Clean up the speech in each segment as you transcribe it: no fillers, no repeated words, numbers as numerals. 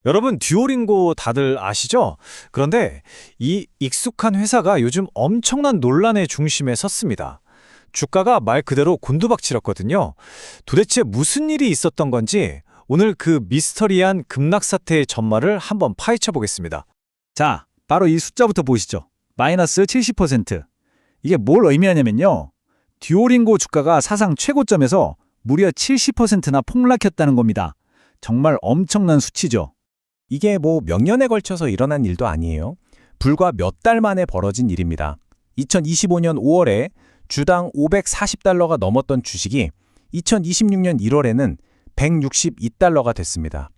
여러분, 듀오링고 다들 아시죠? 그런데 이 익숙한 회사가 요즘 엄청난 논란의 중심에 섰습니다. 주가가 말 그대로 곤두박질했거든요. 도대체 무슨 일이 있었던 건지 오늘 그 미스터리한 급락 사태의 전말을 한번 파헤쳐 보겠습니다. 자, 바로 이 숫자부터 보시죠. 마이너스 70%. 이게 뭘 의미하냐면요. 듀오링고 주가가 사상 최고점에서 무려 70%나 폭락했다는 겁니다. 정말 엄청난 수치죠. 이게 뭐 몇 년에 걸쳐서 일어난 일도 아니에요. 불과 몇 달 만에 벌어진 일입니다. 2025년 5월에 주당 $540가 넘었던 주식이 2026년 1월에는 $162가 됐습니다.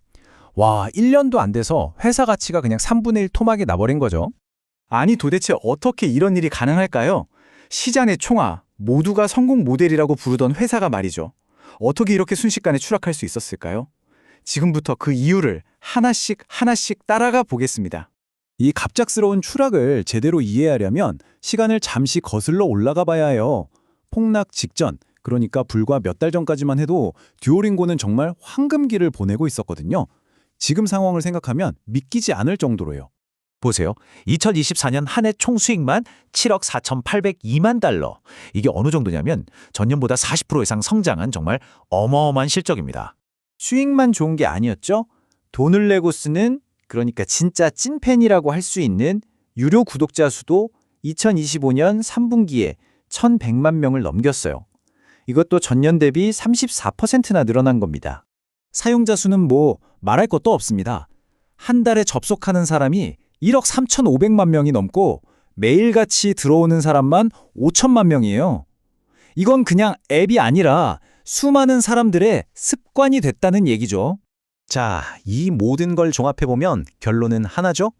와, 1년도 안 돼서 회사 가치가 그냥 3분의 1 토막이 나버린 거죠. 아니 도대체 어떻게 이런 일이 가능할까요? 시장의 총아, 모두가 성공 모델이라고 부르던 회사가 말이죠. 어떻게 이렇게 순식간에 추락할 수 있었을까요? 지금부터 그 이유를 하나씩 따라가 보겠습니다. 이 갑작스러운 추락을 제대로 이해하려면 시간을 잠시 거슬러 올라가 봐야 해요. 폭락 직전, 그러니까 불과 몇 달 전까지만 해도 듀오링고는 정말 황금기를 보내고 있었거든요. 지금 상황을 생각하면 믿기지 않을 정도로요. 보세요. 2024년 한 해 총 수익만 7억 4,802만 달러. 이게 어느 정도냐면 전년보다 40% 이상 성장한 정말 어마어마한 실적입니다. 수익만 좋은 게 아니었죠? 돈을 내고 쓰는, 그러니까 진짜 찐팬이라고 할 수 있는 유료 구독자 수도 2025년 3분기에 1,100만 명을 넘겼어요. 이것도 전년 대비 34%나 늘어난 겁니다. 사용자 수는 뭐 말할 것도 없습니다. 한 달에 접속하는 사람이 1억 3,500만 명이 넘고 매일같이 들어오는 사람만 5천만 명이에요. 이건 그냥 앱이 아니라 수많은 사람들의 습관이 됐다는 얘기죠. 자, 이 모든 걸 종합해보면 결론은 하나죠.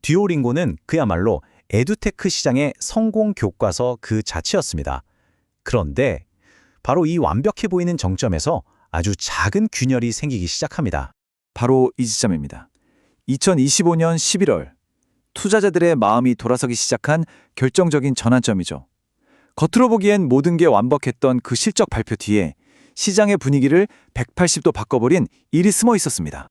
듀오링고는 그야말로 에듀테크 시장의 성공 교과서 그 자체였습니다. 그런데 바로 이 완벽해 보이는 정점에서 아주 작은 균열이 생기기 시작합니다. 바로 이 지점입니다. 2025년 11월, 투자자들의 마음이 돌아서기 시작한 결정적인 전환점이죠. 겉으로 보기엔 모든 게 완벽했던 그 실적 발표 뒤에 시장의 분위기를 180도 바꿔버린 일이 숨어 있었습니다.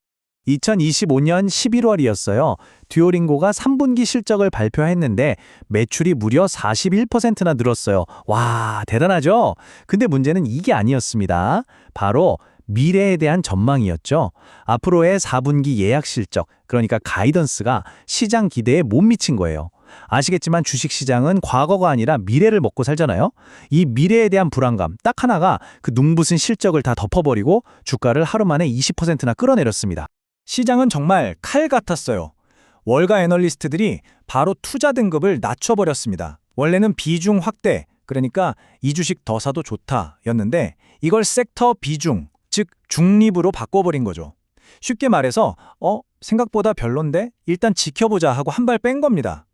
2025년 11월이었어요. 듀오링고가 3분기 실적을 발표했는데 매출이 무려 41%나 늘었어요. 와, 대단하죠? 근데 문제는 이게 아니었습니다. 바로 미래에 대한 전망이었죠. 앞으로의 4분기 예약 실적, 그러니까 가이던스가 시장 기대에 못 미친 거예요. 아시겠지만 주식시장은 과거가 아니라 미래를 먹고 살잖아요. 이 미래에 대한 불안감 딱 하나가 그 눈부신 실적을 다 덮어버리고 주가를 하루 만에 20%나 끌어내렸습니다. 시장은 정말 칼 같았어요. 월가 애널리스트들이 바로 투자 등급을 낮춰버렸습니다. 원래는 비중 확대, 그러니까 이 주식 더 사도 좋다였는데 이걸 섹터 비중, 즉 중립으로 바꿔버린 거죠. 쉽게 말해서 생각보다 별론데 일단 지켜보자 하고 한 발 뺀 겁니다.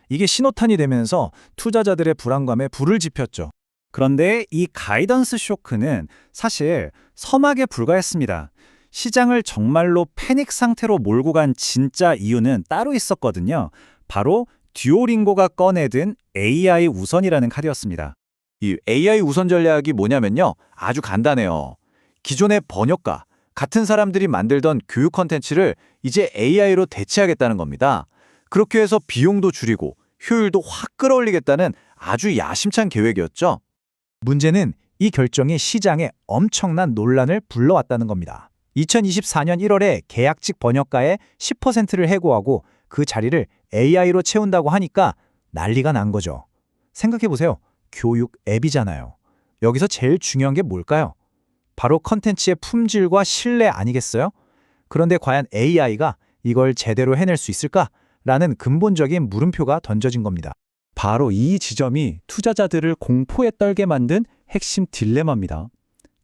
이게 신호탄이 되면서 투자자들의 불안감에 불을 지폈죠. 그런데 이 가이던스 쇼크는 사실 서막에 불과했습니다. 시장을 정말로 패닉 상태로 몰고 간 진짜 이유는 따로 있었거든요. 바로 듀오링고가 꺼내든 AI 우선이라는 카드였습니다. 이 AI 우선 전략이 뭐냐면요. 아주 간단해요. 기존의 번역가, 같은 사람들이 만들던 교육 콘텐츠를 이제 AI로 대체하겠다는 겁니다. 그렇게 해서 비용도 줄이고 효율도 확 끌어올리겠다는 아주 야심찬 계획이었죠. 문제는 이 결정이 시장에 엄청난 논란을 불러왔다는 겁니다. 2024년 1월에 계약직 번역가의 10%를 해고하고 그 자리를 AI로 채운다고 하니까 난리가 난 거죠. 생각해보세요. 교육 앱이잖아요. 여기서 제일 중요한 게 뭘까요? 바로 컨텐츠의 품질과 신뢰 아니겠어요? 그런데 과연 AI가 이걸 제대로 해낼 수 있을까? 라는 근본적인 물음표가 던져진 겁니다. 바로 이 지점이 투자자들을 공포에 떨게 만든 핵심 딜레마입니다.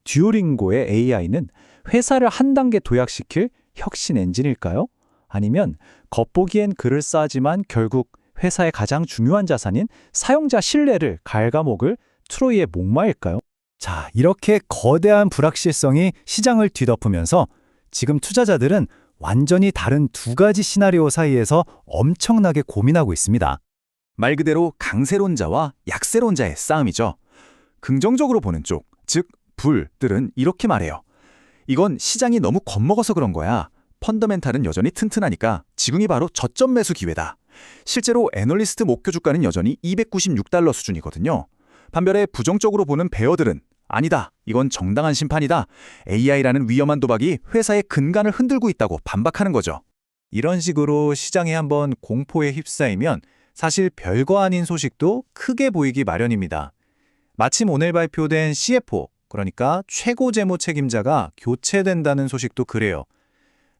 듀오링고의 AI는 회사를 한 단계 도약시킬 혁신 엔진일까요? 아니면 겉보기엔 그럴싸하지만 결국 회사의 가장 중요한 자산인 사용자 신뢰를 갉아먹을 트로이의 목마일까요? 자, 이렇게 거대한 불확실성이 시장을 뒤덮으면서 지금 투자자들은 완전히 다른 두 가지 시나리오 사이에서 엄청나게 고민하고 있습니다. 말 그대로 강세론자와 약세론자의 싸움이죠. 긍정적으로 보는 쪽, 즉 불들은 이렇게 말해요. 이건 시장이 너무 겁먹어서 그런 거야. 펀더멘탈은 여전히 튼튼하니까 지금이 바로 저점 매수 기회다. 실제로 애널리스트 목표 주가는 여전히 $296 수준이거든요. 반면에 부정적으로 보는 베어들은 아니다, 이건 정당한 심판이다. AI라는 위험한 도박이 회사의 근간을 흔들고 있다고 반박하는 거죠. 이런 식으로 시장에 한번 공포에 휩싸이면 사실 별거 아닌 소식도 크게 보이기 마련입니다. 마침 오늘 발표된 CFO, 그러니까 최고 재무 책임자가 교체된다는 소식도 그래요.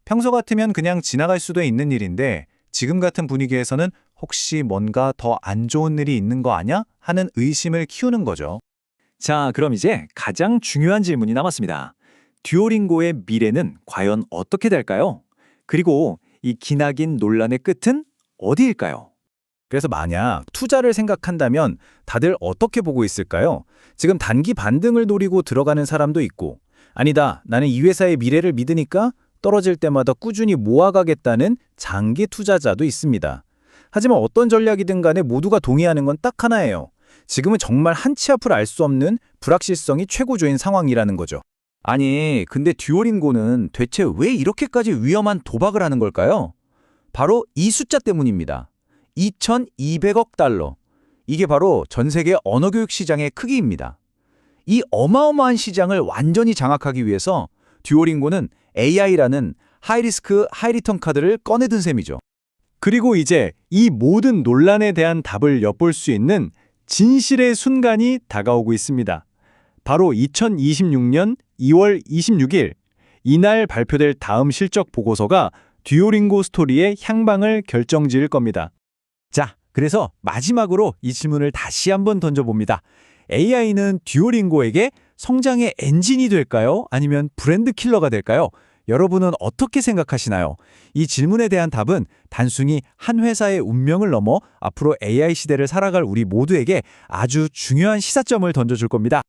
평소 같으면 그냥 지나갈 수도 있는 일인데 지금 같은 분위기에서는 혹시 뭔가 더 안 좋은 일이 있는 거 아냐? 하는 의심을 키우는 거죠. 자, 그럼 이제 가장 중요한 질문이 남았습니다. 듀오링고의 미래는 과연 어떻게 될까요? 그리고 이 기나긴 논란의 끝은 어디일까요? 그래서 만약 투자를 생각한다면 다들 어떻게 보고 있을까요? 지금 단기 반등을 노리고 들어가는 사람도 있고, 아니다, 나는 이 회사의 미래를 믿으니까 떨어질 때마다 꾸준히 모아가겠다는 장기 투자자도 있습니다. 하지만 어떤 전략이든 간에 모두가 동의하는 건 딱 하나예요. 지금은 정말 한치 앞을 알 수 없는 불확실성이 최고조인 상황이라는 거죠. 아니, 근데 듀오링고는 대체 왜 이렇게까지 위험한 도박을 하는 걸까요? 바로 이 숫자 때문입니다. 2,200억 달러. 이게 바로 전 세계 언어교육 시장의 크기입니다. 이 어마어마한 시장을 완전히 장악하기 위해서 듀오링고는 AI라는 하이리스크 하이리턴 카드를 꺼내든 셈이죠. 그리고 이제 이 모든 논란에 대한 답을 엿볼 수 있는 진실의 순간이 다가오고 있습니다. 바로 2026년 2월 26일, 이날 발표될 다음 실적 보고서가 듀오링고 스토리의 향방을 결정지을 겁니다. 자, 그래서 마지막으로 이 질문을 다시 한번 던져봅니다. AI는 듀오링고에게 성장의 엔진이 될까요? 아니면 브랜드 킬러가 될까요? 여러분은 어떻게 생각하시나요? 이 질문에 대한 답은 단순히 한 회사의 운명을 넘어 앞으로 AI 시대를 살아갈 우리 모두에게 아주 중요한 시사점을 던져줄 겁니다.